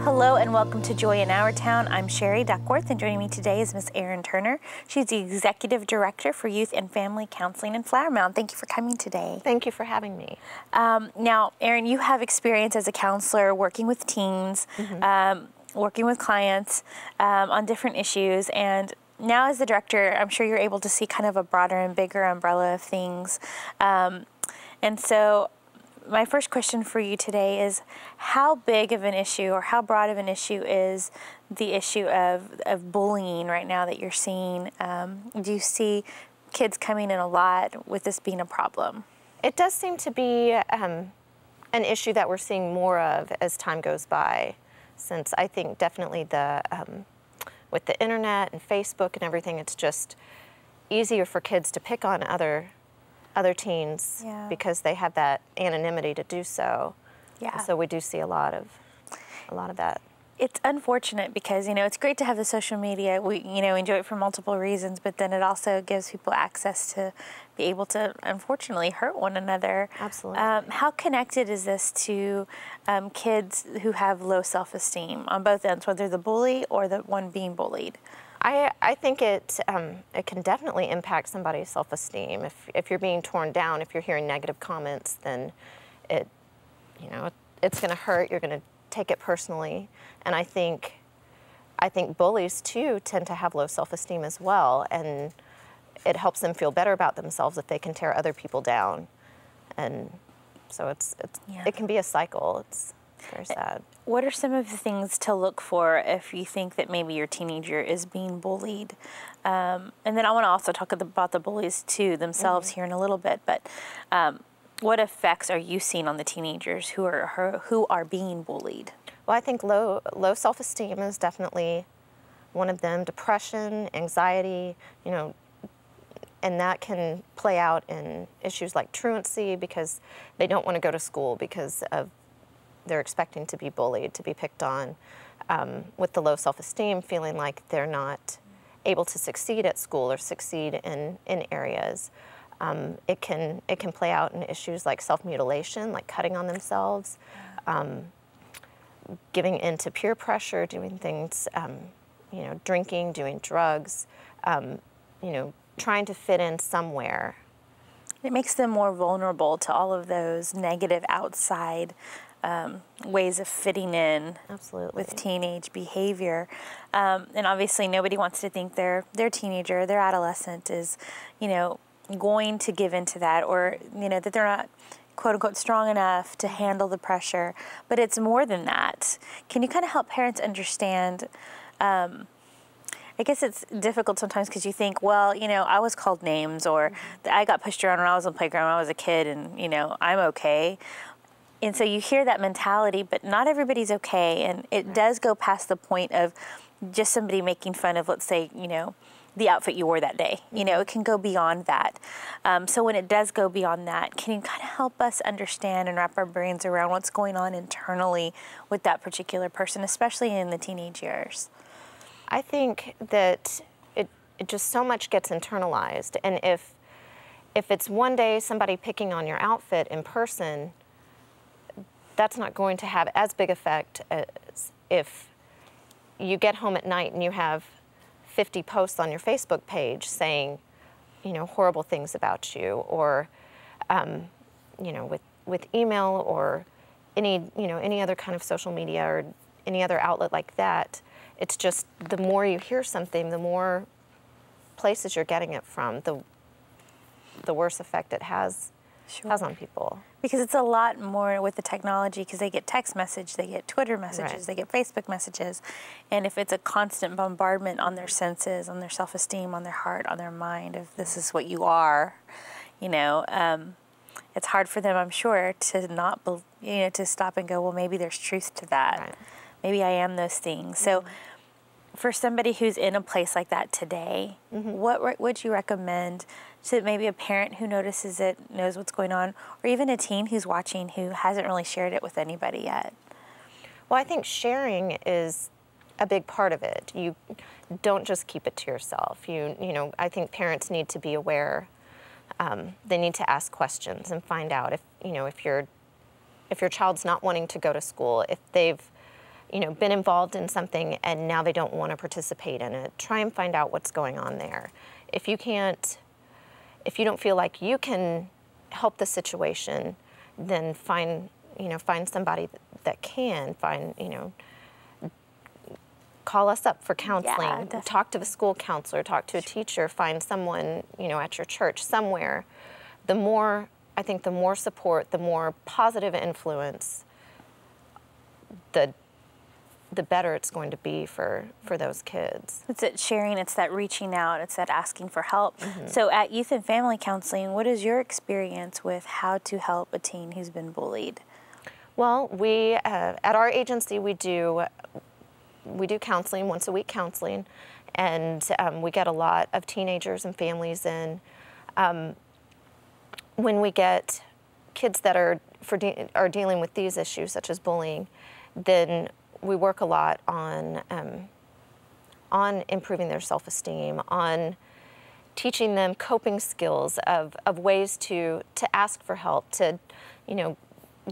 Hello and welcome to Joy in Our Town. I'm Sherry Duckworth, and joining me today is Miss Erin Turner. She's the Executive Director for Youth and Family Counseling in Flower Mound. Thank you for coming today. Thank you for having me. Now, Erin, you have experience as a counselor working with teens, working with clients on different issues, and now as the director, I'm sure you're able to see kind of a broader and bigger umbrella of things. And so my first question for you today is, how big of an issue or how broad of an issue is the issue of bullying right now that you're seeing? Do you see kids coming in a lot with this being a problem? It does seem to be an issue that we're seeing more of as time goes by, since I think definitely with the internet and Facebook and everything, it's just easier for kids to pick on other teens because they have that anonymity to do so. Yeah. So we do see a lot of that. It's unfortunate because, it's great to have the social media. We, enjoy it for multiple reasons, but then it also gives people access to be able to, unfortunately, hurt one another. Absolutely. How connected is this to kids who have low self-esteem on both ends, whether the bully or the one being bullied? I think it can definitely impact somebody's self-esteem. If you're being torn down, if you're hearing negative comments, then it's going to hurt. You're going to take it personally. And I think bullies too tend to have low self-esteem as well, and it helps them feel better about themselves if they can tear other people down. And so it can be a cycle. It's very sad. What are some of the things to look for if you think that maybe your teenager is being bullied? And then I want to also talk about the bullies too themselves here in a little bit. But what effects are you seeing on the teenagers who are being bullied? Well, I think low self-esteem is definitely one of them. Depression, anxiety, and that can play out in issues like truancy because they don't want to go to school because of they're expecting to be bullied, to be picked on. With the low self-esteem, feeling like they're not able to succeed at school or succeed in areas. It can play out in issues like self-mutilation, like cutting on themselves, giving in to peer pressure, doing things, drinking, doing drugs, trying to fit in somewhere. It makes them more vulnerable to all of those negative outside ways of fitting in. Absolutely. With teenage behavior. And obviously nobody wants to think their teenager, their adolescent is, going to give into that, or, that they're not, quote unquote, strong enough to handle the pressure. But it's more than that. Can you kind of help parents understand, I guess it's difficult sometimes because you think, well, I was called names, or I got pushed around when I was on the playground when I was a kid, and, I'm okay. And so you hear that mentality, but not everybody's okay. And it does go past the point of just somebody making fun of, let's say, the outfit you wore that day. It can go beyond that. So when it does go beyond that, can you kind of help us understand and wrap our brains around what's going on internally with that particular person, especially in the teenage years? I think that it just so much gets internalized. And if it's one day somebody picking on your outfit in person, that's not going to have as big effect as if you get home at night and you have 50 posts on your Facebook page saying, horrible things about you, or, with email or any other kind of social media or any other outlet like that. It's just the more you hear something, the more places you're getting it from, the worse effect it has on people. Because it's a lot more with the technology, because they get text message, they get Twitter messages, they get Facebook messages. And if it's a constant bombardment on their senses, on their self-esteem, on their heart, on their mind, of this is what you are, it's hard for them, I'm sure, to not, to stop and go, well, maybe there's truth to that. Right. Maybe I am those things. So for somebody who's in a place like that today, what would you recommend to maybe a parent who notices it, knows what's going on, or even a teen who's watching who hasn't really shared it with anybody yet? Well, I think sharing is a big part of it. You don't just keep it to yourself. I think parents need to be aware. They need to ask questions and find out if your child's not wanting to go to school, if they've been involved in something and now they don't want to participate in it, try and find out what's going on there. If you don't feel like you can help the situation, then find somebody that can. Call us up for counseling. Yeah, talk to the school counselor. Talk to a teacher. Find someone at your church somewhere. The more support, the more positive influence, the better it's going to be for those kids. It's that sharing, it's that reaching out, it's that asking for help. So at Youth and Family Counseling, what is your experience with how to help a teen who's been bullied? Well, we at our agency we do counseling, once a week counseling, and we get a lot of teenagers and families in. When we get kids that are dealing with these issues, such as bullying, then we work a lot on improving their self-esteem, on teaching them coping skills of ways to ask for help, to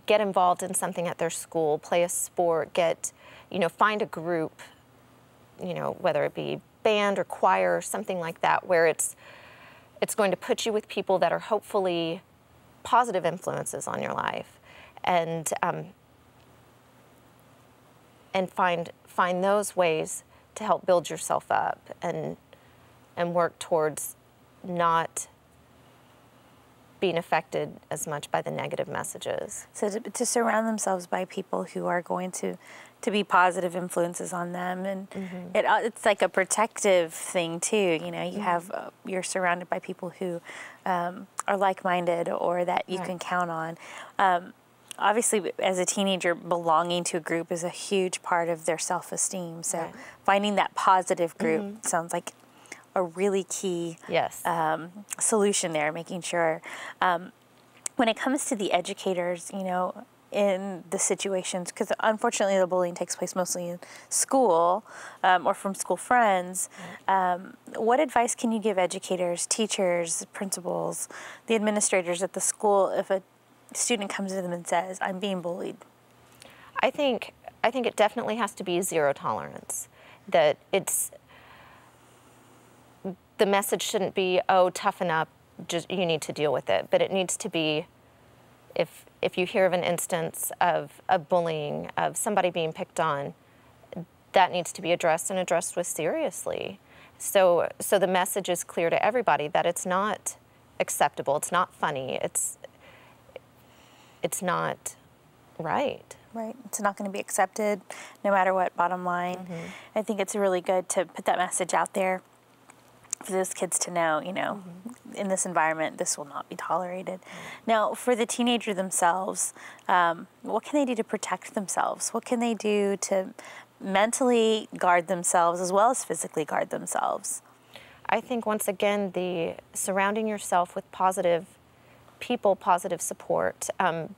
get involved in something at their school, play a sport, find a group, whether it be band or choir or something like that, where it's going to put you with people that are hopefully positive influences on your life, and find those ways to help build yourself up and work towards not being affected as much by the negative messages. So to surround themselves by people who are going to be positive influences on them, and it's like a protective thing too. You have you're surrounded by people who are like-minded or that you can count on. Obviously, as a teenager, belonging to a group is a huge part of their self-esteem. So finding that positive group sounds like a really key solution there, making sure. When it comes to the educators, in the situations, because unfortunately the bullying takes place mostly in school or from school friends, what advice can you give educators, teachers, principals, the administrators at the school if a student comes to them and says, I'm being bullied? I think it definitely has to be zero tolerance. That the message shouldn't be, oh, toughen up, just you need to deal with it. But it needs to be, if you hear of an instance of bullying, of somebody being picked on, that needs to be addressed and addressed with seriously. So the message is clear to everybody that it's not acceptable, it's not funny, it's not right. Right. It's not going to be accepted no matter what, bottom line. I think it's really good to put that message out there for those kids to know, in this environment, this will not be tolerated. Now, for the teenager themselves, what can they do to protect themselves? What can they do to mentally guard themselves as well as physically guard themselves? I think, once again, the surrounding yourself with positive people, positive support,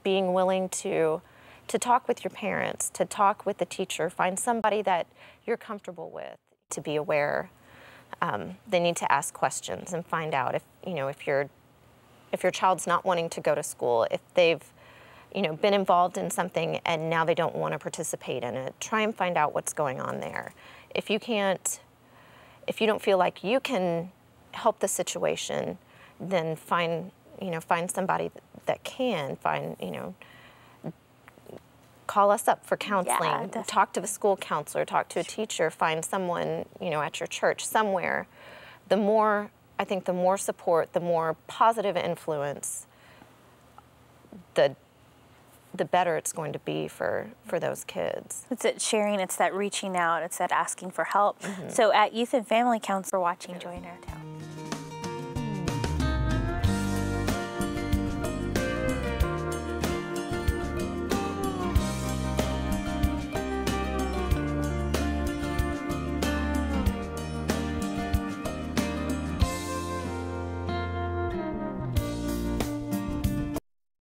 being willing to talk with your parents, to talk with the teacher, find somebody that you're comfortable with, to be aware. They need to ask questions and find out if your child's not wanting to go to school, if they've been involved in something and now they don't want to participate in it. Try and find out what's going on there. If you don't feel like you can help the situation, then find somebody that can. Call us up for counseling. Talk to the school counselor. Talk to a teacher. Find someone at your church somewhere. The more support, the more positive influence, the better it's going to be for those kids. It's that sharing, it's that reaching out, it's that asking for help. So at Youth and Family Counseling, for watching Joy in Our Town.